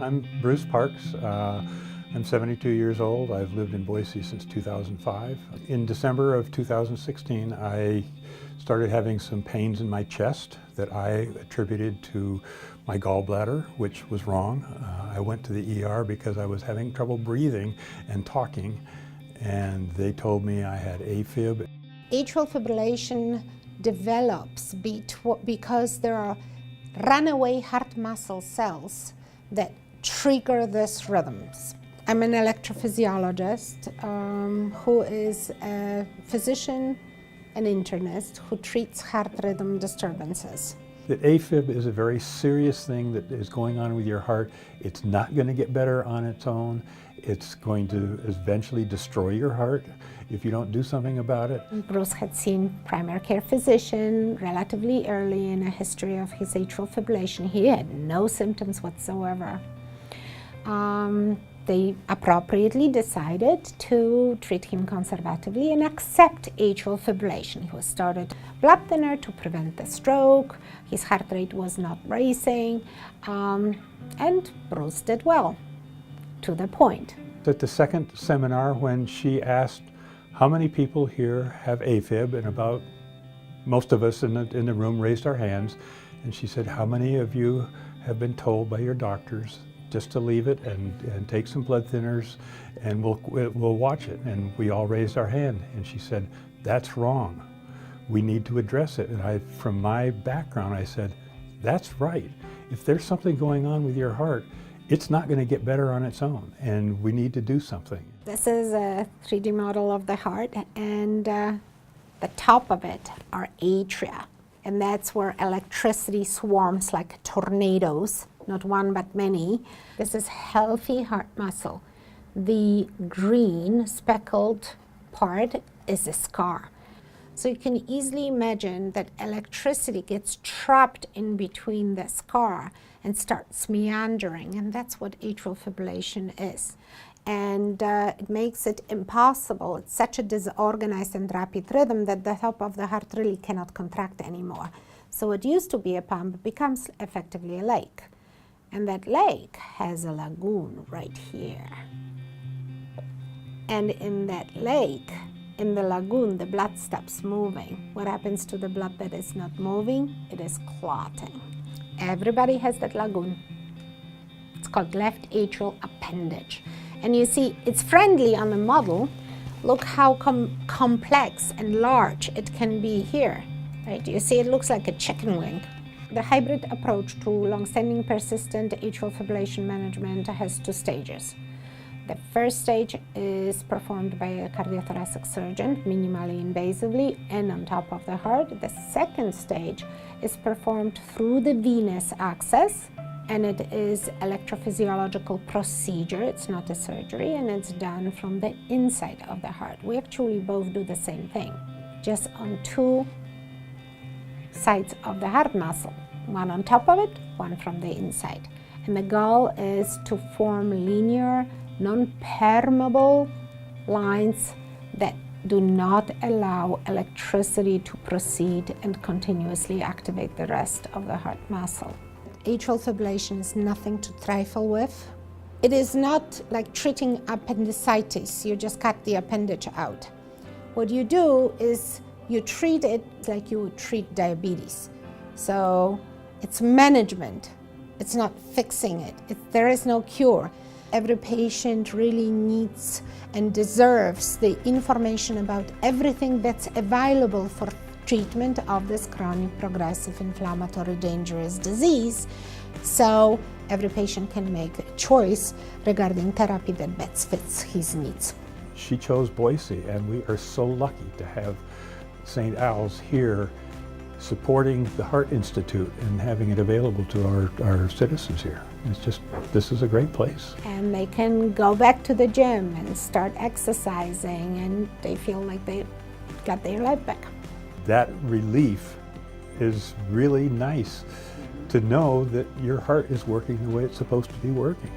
I'm Bruce Parks. I'm 72 years old. I've lived in Boise since 2005. In December of 2016, I started having some pains in my chest that I attributed to my gallbladder, which was wrong. I went to the ER because I was having trouble breathing and talking, and they told me I had AFib. Atrial fibrillation develops because there are runaway heart muscle cells that trigger these rhythms. I'm an electrophysiologist who is a physician and internist who treats heart rhythm disturbances. That AFib is a very serious thing that is going on with your heart. It's not going to get better on its own. It's going to eventually destroy your heart if you don't do something about it. Bruce had seen primary care physician relatively early in a history of his atrial fibrillation. He had no symptoms whatsoever. They appropriately decided to treat him conservatively and accept atrial fibrillation. He was started blood thinner to prevent the stroke. His heart rate was not racing, and Bruce did well, to the point. At the second seminar, when she asked how many people here have AFib, and about most of us in the room raised our hands, and she said, how many of you have been told by your doctors just to leave it and take some blood thinners and we'll watch it? And we all raised our hand, and she said, that's wrong. We need to address it. And from my background, I said, that's right. If there's something going on with your heart, it's not going to get better on its own, and we need to do something. This is a 3D model of the heart, and the top of it are atria, and that's where electricity swarms like tornadoes, not one but many. This is healthy heart muscle. The green speckled part is a scar. So you can easily imagine that electricity gets trapped in between the scar and starts meandering, and that's what atrial fibrillation is. And it makes it impossible. It's such a disorganized and rapid rhythm that the top of the heart really cannot contract anymore. So what used to be a pump becomes effectively a lake. And that lake has a lagoon right here. And in that lake, in the lagoon, the blood stops moving. What happens to the blood that is not moving? It is clotting. Everybody has that lagoon. It's called left atrial appendage. And you see, it's friendly on the model. Look how complex and large it can be here. Right? You see, it looks like a chicken wing. The hybrid approach to long-standing persistent atrial fibrillation management has two stages. The first stage is performed by a cardiothoracic surgeon, minimally invasively and on top of the heart. The second stage is performed through the venous access, and it is electrophysiological procedure. It's not a surgery, and it's done from the inside of the heart. We actually both do the same thing, just on two sides of the heart muscle, one on top of it, one from the inside. And the goal is to form linear, non-permeable lines that do not allow electricity to proceed and continuously activate the rest of the heart muscle. Atrial fibrillation is nothing to trifle with. It is not like treating appendicitis. You just cut the appendage out. What you do is you treat it like you would treat diabetes. So it's management. It's not fixing it. There is no cure. Every patient really needs and deserves the information about everything that's available for treatment of this chronic, progressive, inflammatory, dangerous disease. So every patient can make a choice regarding therapy that best fits his needs. She chose Boise, and we are so lucky to have Saint Al's here supporting the Heart Institute and having it available to our citizens here. It's just, this is a great place. And they can go back to the gym and start exercising, and they feel like they got their life back. That relief is really nice, to know that your heart is working the way it's supposed to be working.